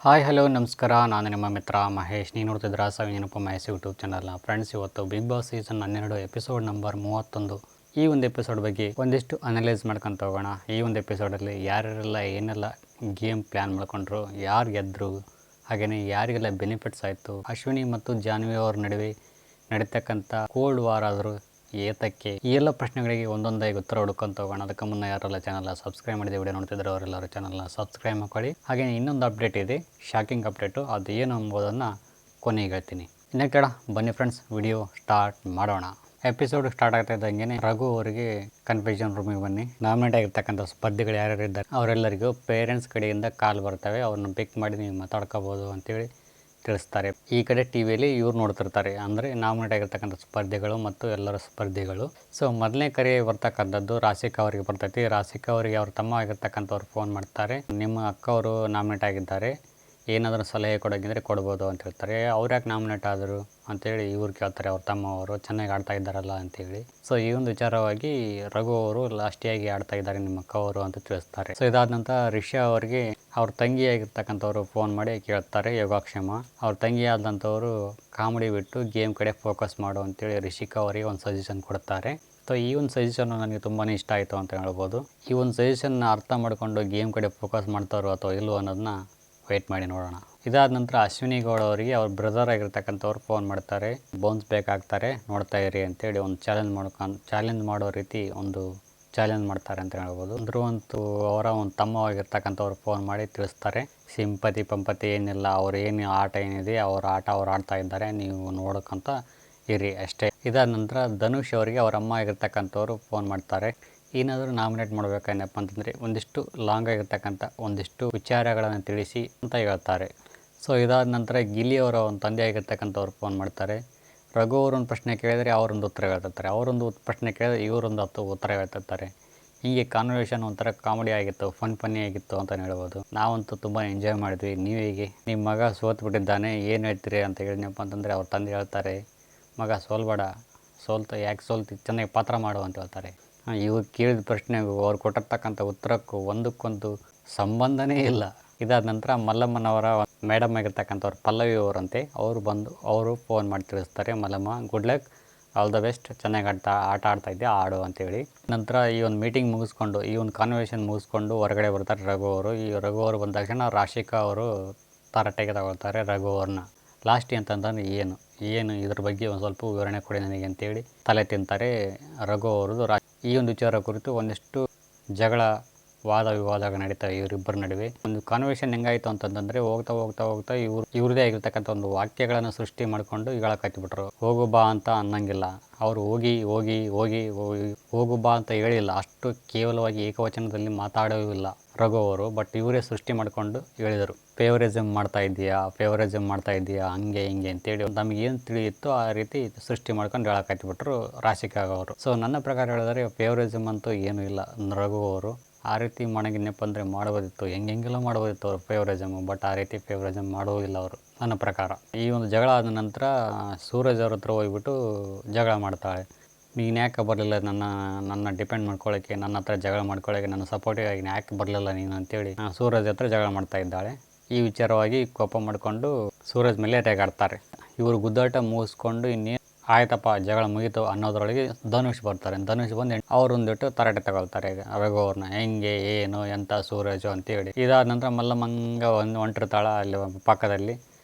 Hi hello ನಮಸ್ಕಾರ. ನಾನು ನಿಮ್ಮ ಮಿತ್ರ ಮಹೇಶ್. ನೀವು ನೋಡ್ತಿದ್ದೀರಾ ಸವಿನೆನಪು ಮಹೇಶ್ ಯೂಟ್ಯೂಬ್ ಚಾನಲ್ನ. ಫ್ರೆಂಡ್ಸ್, ಇವತ್ತು Bigg Boss season 12 episode number 31 ಈ ಒಂದು ಎಪಿಸೋಡ್ ಬಗ್ಗೆ ಒಂದಿಷ್ಟು ಅನಲೈಸ್ ಮಾಡ್ಕೊತ ಹೋಗೋಣ. ಈ ಒಂದು ಎಪಿಸೋಡಲ್ಲಿ ಯಾರ್ಯಾರೆಲ್ಲ ಏನೆಲ್ಲ ಗೇಮ್ ಪ್ಲ್ಯಾನ್ ಮಾಡ್ಕೊಂಡ್ರು, ಯಾರು ಗೆದ್ದರು, ಹಾಗೆಯೇ ಯಾರಿಗೆಲ್ಲ ಬೆನಿಫಿಟ್ಸ್ ಆಯಿತು, ಅಶ್ವಿನಿ ಮತ್ತು ಜಾನ್ವಿ ಅವ್ರ ನಡುವೆ ನಡೀತಕ್ಕಂಥ ಕೋಲ್ಡ್ ವಾರ್ ಆದರೂ ಏತಕ್ಕೆ, ಈ ಎಲ್ಲ ಪ್ರಶ್ನೆಗಳಿಗೆ ಒಂದೊಂದಾಗಿ ಉತ್ತರ ಹುಡ್ಕೊಂತ ಹೋಗೋಣ. ಅದಕ್ಕೆ ಮುನ್ನ ಯಾರೆಲ್ಲ ಚಾನಲ್ನ ಸಬ್ಸ್ಕ್ರೈಬ್ ಮಾಡಿದೆ ವಿಡಿಯೋ ನೋಡ್ತಿದ್ರೆ ಅವರೆಲ್ಲರೂ ಚಾನಲ್ನ ಸಬ್ಸ್ಕ್ರೈಬ್ ಮಾಡ್ಕೊಳ್ಳಿ. ಹಾಗೆ ಇನ್ನೊಂದು ಅಪ್ಡೇಟ್ ಇದೆ, ಶಾಕಿಂಗ್ ಅಪ್ಡೇಟು. ಅದು ಏನು ಎಂಬುದನ್ನು ಕೊನೆಗೆ ಹೇಳ್ತೀನಿ. ಇನ್ನು ಕೇಳ ಬನ್ನಿ ಫ್ರೆಂಡ್ಸ್, ವಿಡಿಯೋ ಸ್ಟಾರ್ಟ್ ಮಾಡೋಣ. ಎಪಿಸೋಡ್ ಸ್ಟಾರ್ಟ್ ಆಗ್ತಾ ಇದ್ದಂಗೆ ರಘು ಅವರಿಗೆ ಕನ್ಫ್ಯೂಷನ್ ರೂಮಿಗೆ ಬನ್ನಿ. ನಾಮಿನೇಟ್ ಆಗಿರ್ತಕ್ಕಂಥ ಸ್ಪರ್ಧಿಗಳು ಯಾರ್ಯಾರು ಇದ್ದಾರೆ ಅವರೆಲ್ಲರಿಗೂ ಪೇರೆಂಟ್ಸ್ ಕಡೆಯಿಂದ ಕಾಲ್ ಬರ್ತವೆ. ಅವ್ರನ್ನ ಪಿಕ್ ಮಾಡಿ ನೀವು ಮಾತಾಡ್ಕೋಬೋದು ಅಂತೇಳಿ ತಿಳಿಸ್ತಾರೆ. ಈ ಕಡೆ ಟಿ ವಿಯಲ್ಲಿ ಇವ್ರು ನೋಡ್ತಿರ್ತಾರೆ, ಅಂದರೆ ನಾಮಿನೇಟ್ ಆಗಿರ್ತಕ್ಕಂಥ ಸ್ಪರ್ಧಿಗಳು ಮತ್ತು ಎಲ್ಲರ ಸ್ಪರ್ಧಿಗಳು. ಸೊ ಮೊದಲನೇ ಕರೆ ಬರ್ತಕ್ಕಂಥದ್ದು ರಾಶಿಕಾ ಅವರಿಗೆ ಬರ್ತೈತಿ. ರಾಶಿಕಾ ಅವರಿಗೆ ಅವ್ರ ತಮ್ಮ ಆಗಿರ್ತಕ್ಕಂಥವ್ರು ಫೋನ್ ಮಾಡ್ತಾರೆ. ನಿಮ್ಮ ಅಕ್ಕ ಅವರು ನಾಮಿನೇಟ್ ಆಗಿದ್ದಾರೆ, ಏನಾದರೂ ಸಲಹೆ ಕೊಡೋಂಗಿದ್ರೆ ಕೊಡ್ಬೋದು ಅಂತ ಹೇಳ್ತಾರೆ. ಅವ್ರು ಯಾಕೆ ನಾಮಿನೇಟ್ ಆದರು ಅಂತೇಳಿ ಇವ್ರು ಕೇಳ್ತಾರೆ. ಅವ್ರ ತಮ್ಮ ಅವರು ಚೆನ್ನಾಗಿ ಆಡ್ತಾ ಇದ್ದಾರಲ್ಲ ಅಂತೇಳಿ. ಸೊ ಈ ಒಂದು ವಿಚಾರವಾಗಿ ರಘು ಅವರು ಲಾಸ್ಟಿಯಾಗಿ ಆಡ್ತಾ ಇದ್ದಾರೆ ನಿಮ್ಮ ಅಕ್ಕ ಅವರು ಅಂತ ತಿಳಿಸ್ತಾರೆ. ಸೊ ಇದಾದ ನಂತರ ರಿಷಾ ಅವರಿಗೆ ಅವ್ರ ತಂಗಿ ಆಗಿರ್ತಕ್ಕಂಥವ್ರು ಫೋನ್ ಮಾಡಿ ಕೇಳ್ತಾರೆ ಯೋಗಕ್ಷೇಮ. ಅವ್ರ ತಂಗಿ ಆದಂಥವರು ಕಾಮಿಡಿ ಬಿಟ್ಟು ಗೇಮ್ ಕಡೆ ಫೋಕಸ್ ಮಾಡು ಅಂತೇಳಿ ರಿಷಿಕಾ ಅವರಿಗೆ ಒಂದು ಸಜೆಷನ್ ಕೊಡ್ತಾರೆ. ಸೊ ಈ ಒಂದು ಸಜೆಷನ್ನು ನನಗೆ ತುಂಬಾ ಇಷ್ಟ ಆಯಿತು ಅಂತ ಹೇಳ್ಬೋದು. ಈ ಒಂದು ಸಜೆಷನ್ನ ಅರ್ಥ ಮಾಡಿಕೊಂಡು ಗೇಮ್ ಕಡೆ ಫೋಕಸ್ ಮಾಡ್ತಾರೋ ಅಥವಾ ಇಲ್ಲವೋ ಅನ್ನೋದನ್ನ ವೆಯ್ಟ್ ಮಾಡಿ ನೋಡೋಣ. ಇದಾದ ನಂತರ ಅಶ್ವಿನಿ ಗೌಡ ಅವರಿಗೆ ಅವ್ರ ಬ್ರದರ್ ಆಗಿರ್ತಕ್ಕಂಥವ್ರು ಫೋನ್ ಮಾಡ್ತಾರೆ. ಬೌನ್ಸ್ ಬೇಕಾಗ್ತಾರೆ, ನೋಡ್ತಾ ಇರಿ ಅಂತೇಳಿ ಒಂದು ಚಾಲೆಂಜ್ ಮಾಡೋ ರೀತಿ ಒಂದು ಚಾಲೆಂಜ್ ಮಾಡ್ತಾರೆ ಅಂತ ಹೇಳ್ಬೋದು. ಧ್ರುವಂತು ಅವರ ಒಂದು ತಮ್ಮವಾಗಿರ್ತಕ್ಕಂಥವ್ರು ಫೋನ್ ಮಾಡಿ ತಿಳಿಸ್ತಾರೆ, ಸಿಂಪತಿ ಏನಿಲ್ಲ, ಅವ್ರು ಏನು ಆಟ ಏನಿದೆ ಅವ್ರ ಆಟ ಅವ್ರು ಆಡ್ತಾ ಇದ್ದಾರೆ, ನೀವು ನೋಡೋಕ್ಕಂತ ಇರಿ ಅಷ್ಟೇ. ಇದಾದ ನಂತರ ಧನುಷ್ ಅವರಿಗೆ ಅವ್ರ ಅಮ್ಮ ಆಗಿರ್ತಕ್ಕಂಥವ್ರು ಫೋನ್ ಮಾಡ್ತಾರೆ. ಏನಾದರೂ ನಾಮಿನೇಟ್ ಮಾಡಬೇಕೇನಪ್ಪ ಅಂತಂದರೆ ಒಂದಿಷ್ಟು ಲಾಂಗ್ ಆಗಿರ್ತಕ್ಕಂಥ ಒಂದಿಷ್ಟು ವಿಚಾರಗಳನ್ನು ತಿಳಿಸಿ ಅಂತ ಹೇಳ್ತಾರೆ. ಸೊ ಇದಾದ ನಂತರ ಗಿಲ್ಲಿ ಅವರ ಒಂದು ತಂದೆ ಆಗಿರ್ತಕ್ಕಂಥವ್ರು ಫೋನ್ ಮಾಡ್ತಾರೆ. ರಘು ಅವರೊಂದು ಪ್ರಶ್ನೆ ಕೇಳಿದರೆ ಅವರೊಂದು ಉತ್ತರ ಹೇಳ್ತಿರ್ತಾರೆ, ಅವರೊಂದು ಪ್ರಶ್ನೆ ಕೇಳಿದ್ರೆ ಇವರೊಂದು ಉತ್ತರ ಹೇಳ್ತಿರ್ತಾರೆ. ಹೀಗೆ ಕಾನ್ವರ್ಸೇಷನ್ ಒಂಥರ ಕಾಮಿಡಿ ಆಗಿತ್ತು, ಫನ್ನಿ ಆಗಿತ್ತು ಅಂತಲೇ ಹೇಳ್ಬೋದು. ನಾವಂತೂ ತುಂಬ ಎಂಜಾಯ್ ಮಾಡಿದ್ವಿ. ನೀವು ಹೇಗೆ, ನಿಮ್ಮ ಮಗ ಸೋತ್ಬಿಟ್ಟಿದ್ದಾನೆ, ಏನು ಹೇಳ್ತೀರಿ ಅಂತ ಹೇಳಿದ್ನಪ್ಪ ಅಂತಂದರೆ ಅವ್ರ ತಂದೆ ಹೇಳ್ತಾರೆ, ಮಗ ಸೋಲ್ಬೇಡ, ಯಾಕೆ ಸೋಲ್ತಿ, ಚೆನ್ನಾಗಿ ಪಾತ್ರ ಮಾಡು ಅಂತ ಹೇಳ್ತಾರೆ. ಇವ್ರು ಕೇಳಿದ ಪ್ರಶ್ನೆಗೂ ಅವ್ರು ಕೊಟ್ಟಿರ್ತಕ್ಕಂಥ ಉತ್ತರಕ್ಕೂ ಒಂದಕ್ಕೊಂದು ಸಂಬಂಧನೇ ಇಲ್ಲ. ಇದಾದ ನಂತರ ಮಲ್ಲಮ್ಮನವರ ಮೇಡಮ್ ಆಗಿರ್ತಕ್ಕಂಥವ್ರು ಪಲ್ಲವಿ ಅವರಂತೆ, ಅವರು ಫೋನ್ ಮಾಡಿ ತಿಳಿಸ್ತಾರೆ, Mallamma good luck, all the best, ಚೆನ್ನಾಗಿ ಆಟ ಆಡ್ತಾ ಇದ್ದೆ, ಆಡು ಅಂತೇಳಿ. ನಂತರ ಈ ಒಂದು ಮೀಟಿಂಗ್ ಮುಗಿಸ್ಕೊಂಡು, ಈ ಒಂದು ಕಾನ್ವರ್ಸೇಷನ್ ಮುಗಿಸ್ಕೊಂಡು ಹೊರಗಡೆ ಬರ್ತಾರೆ ರಘು ಅವರು. ಈ ರಘು ಅವರು ಬಂದ ತಕ್ಷಣ ರಾಶಿಕಾ ಅವರು ತರಾಟೆಗೆ ತಗೊಳ್ತಾರೆ ರಘು ಅವ್ರನ್ನ. ಲಾಸ್ಟಿ ಅಂತಂದ್ರೆ ಏನು ಇದ್ರ ಬಗ್ಗೆ ಒಂದು ಸ್ವಲ್ಪ ವಿವರಣೆ ಕೊಡಿ ನನಗೆ ಅಂತೇಳಿ ತಲೆ ತಿಂತಾರೆ ರಘು ಅವ್ರದ್ದು. ಈ ಒಂದು ವಿಚಾರ ಕುರಿತು ಒಂದಿಷ್ಟು ಜಗಳ, ವಾದ ವಿವಾದಗಳು ನಡೀತವೆ ಇವರಿಬ್ಬರ ನಡುವೆ. ಒಂದು ಕಾನ್ವರ್ಸೇಷನ್ ಹೆಂಗಾಯಿತು ಅಂತಂದರೆ ಹೋಗ್ತಾ ಇವ್ರದೇ ಆಗಿರ್ತಕ್ಕಂಥ ಒಂದು ವಾಕ್ಯಗಳನ್ನು ಸೃಷ್ಟಿ ಮಾಡಿಕೊಂಡು ಹೇಳಕತ್ತಿಬಿಟ್ರು. ಹೋಗು ಬಾ ಅಂತ ಅನ್ನಂಗಿಲ್ಲ, ಅವರು ಹೋಗು ಬಾ ಅಂತ ಹೇಳಿಲ್ಲ. ಅಷ್ಟು ಕೇವಲವಾಗಿ ಏಕವಚನದಲ್ಲಿ ಮಾತಾಡೋವಿಲ್ಲ ರಘು ಅವರು. ಬಟ್ ಇವರೇ ಸೃಷ್ಟಿ ಮಾಡಿಕೊಂಡು ಹೇಳಿದರು, ಫೇವರಿಸಮ್ ಮಾಡ್ತಾ ಇದೆಯಾ ಹಂಗೆ ಹಿಂಗೆ ಅಂತೇಳಿ ನಮಗೇನು ತಿಳಿಯಿತ್ತು ಆ ರೀತಿ ಸೃಷ್ಟಿ ಮಾಡ್ಕೊಂಡು ಹೇಳಕತ್ತಿಬಿಟ್ರು ರಾಶಿಕಾ ಅವರು. ಸೊ ನನ್ನ ಪ್ರಕಾರ ಹೇಳಿದರೆ ಫೇವರಿಸಮ್ ಅಂತೂ ಏನೂ ಇಲ್ಲ ರಘು ಅವರು. ಆ ರೀತಿ ಮಾಡಂಗಿನಪ್ಪ ಅಂದರೆ ಮಾಡ್ಬೋದಿತ್ತು, ಹೆಂಗೆಲ್ಲ ಮಾಡ್ಬೋದಿತ್ತು ಅವರು ಫೇವರಿಸಮ್. ಬಟ್ ಆ ರೀತಿ ಫೇವರಿಸಮ್ ಮಾಡೋದಿಲ್ಲ ಅವರು ನನ್ನ ಪ್ರಕಾರ. ಈ ಒಂದು ಜಗಳ ಆದ ನಂತರ ಸೂರಜ್ ಅವ್ರ ಹತ್ರ ಹೋಗ್ಬಿಟ್ಟು ಜಗಳ ಮಾಡ್ತಾಳೆ. ನೀನು ಯಾಕೆ ಬರಲಿಲ್ಲ ನನ್ನ ಡಿಪೆಂಡ್ ಮಾಡ್ಕೊಳ್ಳೋಕ್ಕೆ, ನನ್ನ ಹತ್ರ ಜಗಳ ಮಾಡ್ಕೊಳ್ಳೋಕ್ಕೆ, ನನ್ನ ಸಪೋರ್ಟಿವ್ ಆಗಿ ಯಾಕೆ ಬರಲಿಲ್ಲ ನೀನು ಅಂತೇಳಿ ಸೂರಜ್ ಹತ್ರ ಜಗಳ ಮಾಡ್ತಾ ಇದ್ದಾಳೆ. ಈ ವಿಚಾರವಾಗಿ ಕೋಪ ಮಾಡಿಕೊಂಡು ಸೂರಜ್ ಮೇಲೆ ರೇಗಾಡ್ತಾರೆ. ಇವರು ಗುದ್ದಾಟ ಮುಗಿಸ್ಕೊಂಡು ಇನ್ನೇನು ಆಯ್ತಪ್ಪ ಜಗಳ ಮುಗೀತು ಅನ್ನೋದ್ರೊಳಗೆ ಧನುಷ್ ಬರ್ತಾರೆ. ಧನುಷ್ ಬಂದು ಅವರೊಂದಿಟ್ಟು ತರಾಟೆ ತಗೊಳ್ತಾರೆ ರಘು ಅವ್ರನ್ನ, ಹೆಂಗೆ ಏನು ಎಂಥ ಸೂರಜು ಅಂತೇಳಿ. ಇದಾದ ನಂತರ ಮಲ್ಲಮ್ಮಂಗ ಹೊಂಟಿರ್ತಾಳ ಅಲ್ಲಿ ಪಕ್ಕದಲ್ಲಿ.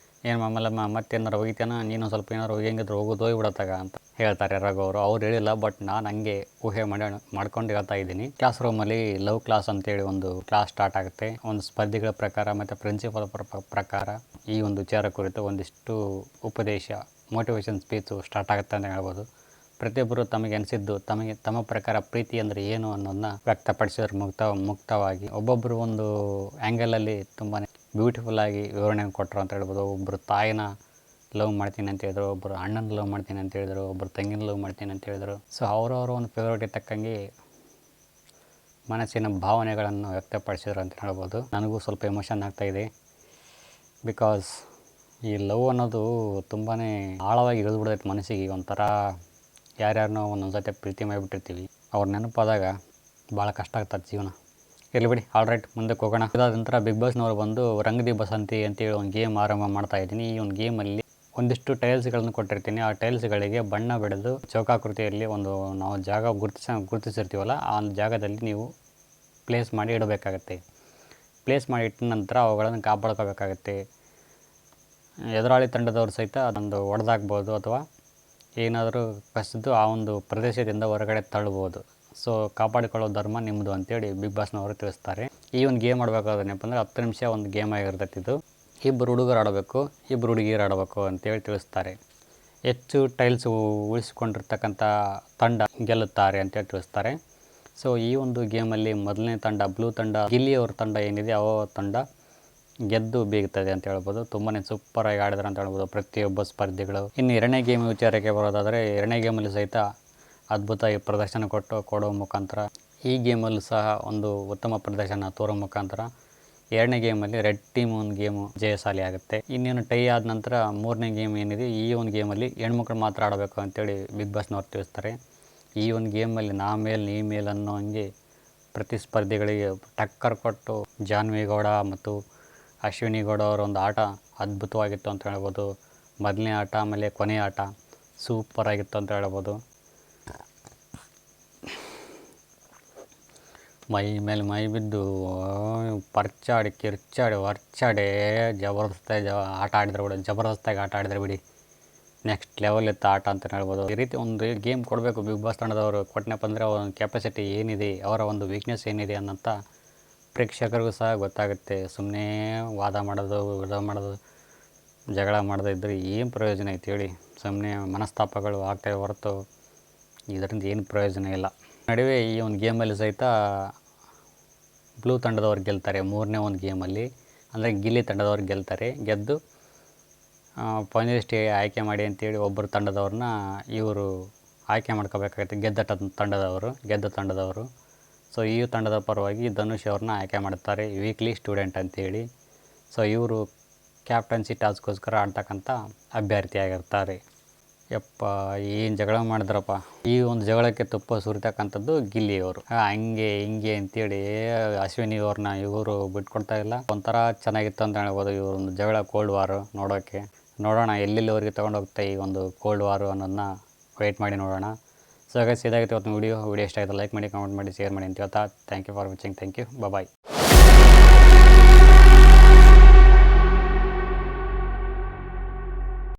ಏನು ಮಲ್ಲಮ್ಮ ಮತ್ತೇನಾರು ಹೋಗಿತೇನ, ನೀನು ಸ್ವಲ್ಪ ಏನಾರು ಹೆಂಗಿದ್ರು ಹೋಗ್ಬಿಡತ್ತಾಗ ಅಂತ ಹೇಳ್ತಾರೆ ರಘು ಅವರು. ಅವ್ರು ಹೇಳಿಲ್ಲ, ಬಟ್ ನಾನು ಹಂಗೆ ಊಹೆ ಮಾಡ್ಕೊಂಡು ಹೇಳ್ತಾ ಇದ್ದೀನಿ. ಕ್ಲಾಸ್ ರೂಮಲ್ಲಿ ಲವ್ ಕ್ಲಾಸ್ ಅಂತೇಳಿ ಒಂದು ಕ್ಲಾಸ್ ಸ್ಟಾರ್ಟ್ ಆಗುತ್ತೆ. ಒಂದು ಸ್ಪರ್ಧಿಗಳ ಪ್ರಕಾರ ಮತ್ತು ಪ್ರಿನ್ಸಿಪಲ್ ಪ್ರಕಾರ ಈ ಒಂದು ವಿಚಾರ ಕುರಿತು ಒಂದಿಷ್ಟು ಉಪದೇಶ, ಮೋಟಿವೇಶನ್ ಸ್ಪೀಚು ಸ್ಟಾರ್ಟ್ ಆಗುತ್ತೆ ಅಂತ ಹೇಳ್ಬೋದು. ಪ್ರತಿಯೊಬ್ಬರು ತಮಗೆ ಅನಿಸಿದ್ದು, ತಮ್ಮ ಪ್ರಕಾರ ಪ್ರೀತಿ ಅಂದರೆ ಏನು ಅನ್ನೋದನ್ನ ವ್ಯಕ್ತಪಡಿಸಿದ್ರು ಮುಕ್ತವಾಗಿ. ಒಬ್ಬೊಬ್ಬರು ಒಂದು ಆ್ಯಂಗಲಲ್ಲಿ ತುಂಬಾ ಬ್ಯೂಟಿಫುಲ್ಲಾಗಿ ವಿವರಣೆ ಕೊಟ್ಟರು ಅಂತ ಹೇಳ್ಬೋದು. ಒಬ್ಬರು ತಾಯಿನ ಲವ್ ಮಾಡ್ತೀನಿ ಅಂತ ಹೇಳಿದ್ರು, ಒಬ್ಬರು ಅಣ್ಣನ ಲವ್ ಮಾಡ್ತೀನಿ ಅಂತ ಹೇಳಿದ್ರು, ಒಬ್ಬರು ತಂಗಿನ ಲವ್ ಮಾಡ್ತೀನಿ ಅಂತ ಹೇಳಿದ್ರು. ಸೊ ಅವರವರ ಒಂದು ಫೇವ್ರೇಟಿಗೆ ತಕ್ಕಂಗೆ ಮನಸ್ಸಿನ ಭಾವನೆಗಳನ್ನು ವ್ಯಕ್ತಪಡಿಸಿದ್ರು ಅಂತ ಹೇಳ್ಬೋದು. ನನಗೂ ಸ್ವಲ್ಪ ಎಮೋಷನ್ ಆಗ್ತಾಯಿದೆ. ಬಿಕಾಸ್ ಈ ಲವ್ ಅನ್ನೋದು ತುಂಬಾ ಆಳವಾಗಿ ಇಳಿದ್ಬಿಡ್ತೈತೆ ಮನಸ್ಸಿಗೆ. ಒಂಥರ ಯಾರ್ಯಾರನ್ನೋ ಒಂದೊಂದು ಸತಿ ಪ್ರೀತಿ ಮಾಡಿಬಿಟ್ಟಿರ್ತೀವಿ, ಅವ್ರ ನೆನಪಾದಾಗ ಭಾಳ ಕಷ್ಟ ಆಗ್ತದೆ ಜೀವನ. ಇರಲಿ ಬಿಡಿ, ಆಲ್ರೈಟ್, ಮುಂದಕ್ಕೆ ಹೋಗೋಣ. ಇದಾದ ನಂತರ ಬಿಗ್ ಬಾಸ್ನವರು ಬಂದು ರಂಗ್ ದಿ ಬಸಂತಿ ಅಂತೇಳಿ ಒಂದು ಗೇಮ್ ಆರಂಭ ಮಾಡ್ತಾ ಇದ್ದೀನಿ. ಈ ಒಂದು ಗೇಮಲ್ಲಿ ಒಂದಿಷ್ಟು ಟೈಲ್ಸ್ಗಳನ್ನು ಕೊಟ್ಟಿರ್ತೀನಿ. ಆ ಟೈಲ್ಸ್ಗಳಿಗೆ ಬಣ್ಣ ಬೆಳೆದು ಚೌಕಾಕೃತಿಯಲ್ಲಿ ಒಂದು ನಾವು ಜಾಗ ಗುರುತಿಸಿರ್ತೀವಲ್ಲ, ಆ ಒಂದು ಜಾಗದಲ್ಲಿ ನೀವು ಪ್ಲೇಸ್ ಮಾಡಿ ಇಡಬೇಕಾಗತ್ತೆ. ಪ್ಲೇಸ್ ಮಾಡಿ ಇಟ್ಟ ನಂತರ ಅವುಗಳನ್ನು ಕಾಪಾಡ್ಕೋಬೇಕಾಗತ್ತೆ. ಎದುರಾಳಿ ತಂಡದವರು ಸಹಿತ ಅದೊಂದು ಹೊಡೆದಾಕ್ಬೋದು ಅಥವಾ ಏನಾದರೂ ಕಸಿದು ಆ ಒಂದು ಪ್ರದೇಶದಿಂದ ಹೊರಗಡೆ ತಳ್ಬೋದು. ಸೊ ಕಾಪಾಡಿಕೊಳ್ಳೋ ಧರ್ಮ ನಿಮ್ಮದು ಅಂತೇಳಿ ಬಿಗ್ ಬಾಸ್ನವರು ತಿಳಿಸ್ತಾರೆ. ಈ ಒಂದು ಗೇಮ್ ಆಡಬೇಕಾದ್ರೇನಪ್ಪ ಅಂದರೆ 10 ನಿಮಿಷ ಒಂದು ಗೇಮ್ ಆಗಿರ್ತೈತಿ. ಇದು ಇಬ್ಬರು ಹುಡುಗರು ಆಡಬೇಕು, ಇಬ್ಬರು ಹುಡುಗಿಯರು ಆಡಬೇಕು ಅಂತೇಳಿ ತಿಳಿಸ್ತಾರೆ. ಹೆಚ್ಚು ಟೈಲ್ಸ್ ಉಳಿಸಿಕೊಂಡಿರ್ತಕ್ಕಂಥ ತಂಡ ಗೆಲ್ಲುತ್ತಾರೆ ಅಂತೇಳಿ ತಿಳಿಸ್ತಾರೆ. ಸೊ ಈ ಒಂದು ಗೇಮಲ್ಲಿ ಮೊದಲನೇ ತಂಡ ಬ್ಲೂ ತಂಡ, ಗಿಲ್ಲಿಯವ್ರ ತಂಡ ಏನಿದೆ ಆ ತಂಡ ಗೆದ್ದು ಬೀಗುತ್ತದೆ ಅಂತ ಹೇಳ್ಬೋದು. ತುಂಬಾ ಸೂಪರಾಗಿ ಆಡಿದ್ರು ಅಂತ ಹೇಳ್ಬೋದು ಪ್ರತಿಯೊಬ್ಬ ಸ್ಪರ್ಧಿಗಳು. ಇನ್ನು ಎರಡನೇ ಗೇಮ್ ವಿಚಾರಕ್ಕೆ ಬರೋದಾದರೆ, ಎರಡನೇ ಗೇಮಲ್ಲಿ ಸಹಿತ ಅದ್ಭುತ ಪ್ರದರ್ಶನ ಕೊಡೋ ಮುಖಾಂತರ ಈ ಗೇಮಲ್ಲೂ ಸಹ ಒಂದು ಉತ್ತಮ ಪ್ರದರ್ಶನ ತೋರೋ ಮುಖಾಂತರ ಎರಡನೇ ಗೇಮಲ್ಲಿ ರೆಡ್ ಟೀಮ್ ಒಂದು ಗೇಮು ಜಯಶಾಲಿ ಆಗುತ್ತೆ. ಇನ್ನೇನು ಟೈ ಆದ ನಂತರ ಮೂರನೇ ಗೇಮ್ ಏನಿದೆ, ಈ ಒಂದು ಗೇಮಲ್ಲಿ ಹೆಣ್ಮಕ್ಳು ಮಾತ್ರ ಆಡಬೇಕು ಅಂತೇಳಿ ಬಿಗ್ ಬಾಸ್ನವ್ರು ತಿಳಿಸ್ತಾರೆ. ಈ ಒಂದು ಗೇಮಲ್ಲಿ ನಾ ಮೇಲ್ ನೀ ಮೇಲ್ ಅನ್ನೋ ಹಂಗೆ ಪ್ರತಿಸ್ಪರ್ಧಿಗಳಿಗೆ ಟಕ್ಕರ್ ಕೊಟ್ಟು ಜಾನ್ವಿ ಗೌಡ ಮತ್ತು ಅಶ್ವಿನಿ ಗೌಡ ಅವರ ಒಂದು ಆಟ ಅದ್ಭುತವಾಗಿತ್ತು ಅಂತ ಹೇಳ್ಬೋದು. ಮೊದಲನೇ ಆಟ ಆಮೇಲೆ ಕೊನೆಯ ಆಟ ಸೂಪರಾಗಿತ್ತು ಅಂತ ಹೇಳ್ಬೋದು. ಮೈ ಮೇಲೆ ಮೈ ಬಿದ್ದು ಪರ್ಚಾಡಿ ಕಿರ್ಚಾಡಿ ವರ್ಚಾಡಿ ಜಬರ್ದಸ್ತಾಗಿ ಆಟ ಆಡಿದ್ರೆ ಬಿಡಿ, ಜಬರ್ದಸ್ತಾಗಿ ಆಟ ಆಡಿದ್ರೆ ಬಿಡಿ, ನೆಕ್ಸ್ಟ್ ಲೆವೆಲ್ ಇತ್ತು ಆಟ ಅಂತಲೇ ಹೇಳ್ಬೋದು. ಈ ರೀತಿ ಒಂದು ಗೇಮ್ ಕೊಡಬೇಕು ಬಿಗ್ ಬಾಸ್ ತಂಡದವರು. ಕೊಟ್ಟನಪ್ಪ ಅಂದರೆ ಅವರ ಒಂದು ಕೆಪಾಸಿಟಿ ಏನಿದೆ, ಅವರ ಒಂದು ವೀಕ್ನೆಸ್ ಏನಿದೆ ಅನ್ನೋಂಥ ಪ್ರೇಕ್ಷಕರಿಗೂ ಸಹ ಗೊತ್ತಾಗುತ್ತೆ. ಸುಮ್ಮನೆ ವಾದ ಮಾಡೋದು, ವಿರೋಧ ಮಾಡೋದು, ಜಗಳ ಮಾಡೋದು ಇದ್ದರೆ ಏನು ಪ್ರಯೋಜನ ಐತೆ ಹೇಳಿ. ಸುಮ್ಮನೆ ಮನಸ್ತಾಪಗಳು ಆಗ್ತಾವೆ ಹೊರತು ಇದರಿಂದ ಏನು ಪ್ರಯೋಜನ ಇಲ್ಲ. ನಡುವೆ ಈ ಒಂದು ಗೇಮಲ್ಲಿ ಸಹಿತ ಬ್ಲೂ ತಂಡದವ್ರು ಗೆಲ್ತಾರೆ. ಮೂರನೇ ಒಂದು ಗೇಮಲ್ಲಿ ಅಂದರೆ ಗಿಲ್ಲಿ ತಂಡದವ್ರು ಗೆದ್ದು ಫೈನಲಿಸ್ಟಿಗೆ ಆಯ್ಕೆ ಮಾಡಿ ಅಂತೇಳಿ ಒಬ್ಬರು ತಂಡದವ್ರನ್ನ ಇವರು ಆಯ್ಕೆ ಮಾಡ್ಕೋಬೇಕಾಗುತ್ತೆ. ಗೆದ್ದ ತಂಡದವರು. ಸೊ ಈ ತಂಡದ ಪರವಾಗಿ ಧನುಷ್ ಅವ್ರನ್ನ ಆಯ್ಕೆ ಮಾಡ್ತಾರೆ, ವೀಕ್ಲಿ ಸ್ಟೂಡೆಂಟ್ ಅಂತೇಳಿ. ಸೊ ಇವರು ಕ್ಯಾಪ್ಟನ್ಸಿ ಟಾಸ್ಕ್ಗೋಸ್ಕರ ಆಡ್ತಕ್ಕಂಥ ಅಭ್ಯರ್ಥಿಯಾಗಿರ್ತಾರೆ. ಯಪ್ಪ ಏನು ಜಗಳ ಮಾಡಿದ್ರಪ್ಪ. ಈ ಒಂದು ಜಗಳಕ್ಕೆ ತುಪ್ಪ ಸುರಿತಕ್ಕಂಥದ್ದು ಗಿಲ್ಲಿಯವರು. ಹಂಗೆ ಹಿಂಗೆ ಅಂತೇಳಿ ಅಶ್ವಿನಿ ಅವ್ರನ್ನ ಇವರು ಬಿಟ್ಕೊಡ್ತಾ ಇಲ್ಲ. ಒಂಥರ ಚೆನ್ನಾಗಿತ್ತು ಅಂತ ಹೇಳ್ಬೋದು ಇವರೊಂದು ಜಗಳ. ಕೋಲ್ಡ್ ವಾರು ನೋಡೋಣ ಎಲ್ಲೆಲ್ಲಿವರೆಗೆ ತೊಗೊಂಡೋಗುತ್ತೆ ಈ ಒಂದು ಕೋಲ್ಡ್ ವಾರು ಅನ್ನೋದನ್ನ ವೆಯ್ಟ್ ಮಾಡಿ ನೋಡೋಣ. ಸೊ ಹಾಗಾಗಿ ಇದಾಗಿತ್ತು ಇವತ್ತು ವಿಡಿಯೋ ಇಷ್ಟ ಆಯಿತು ಲೈಕ್ ಮಾಡಿ, ಕಮೆಂಟ್ ಮಾಡಿ, ಶೇರ್ ಮಾಡಿ ಅಂತ ಹೇಳ್ತಾ thank you for watching. Thank you, bye.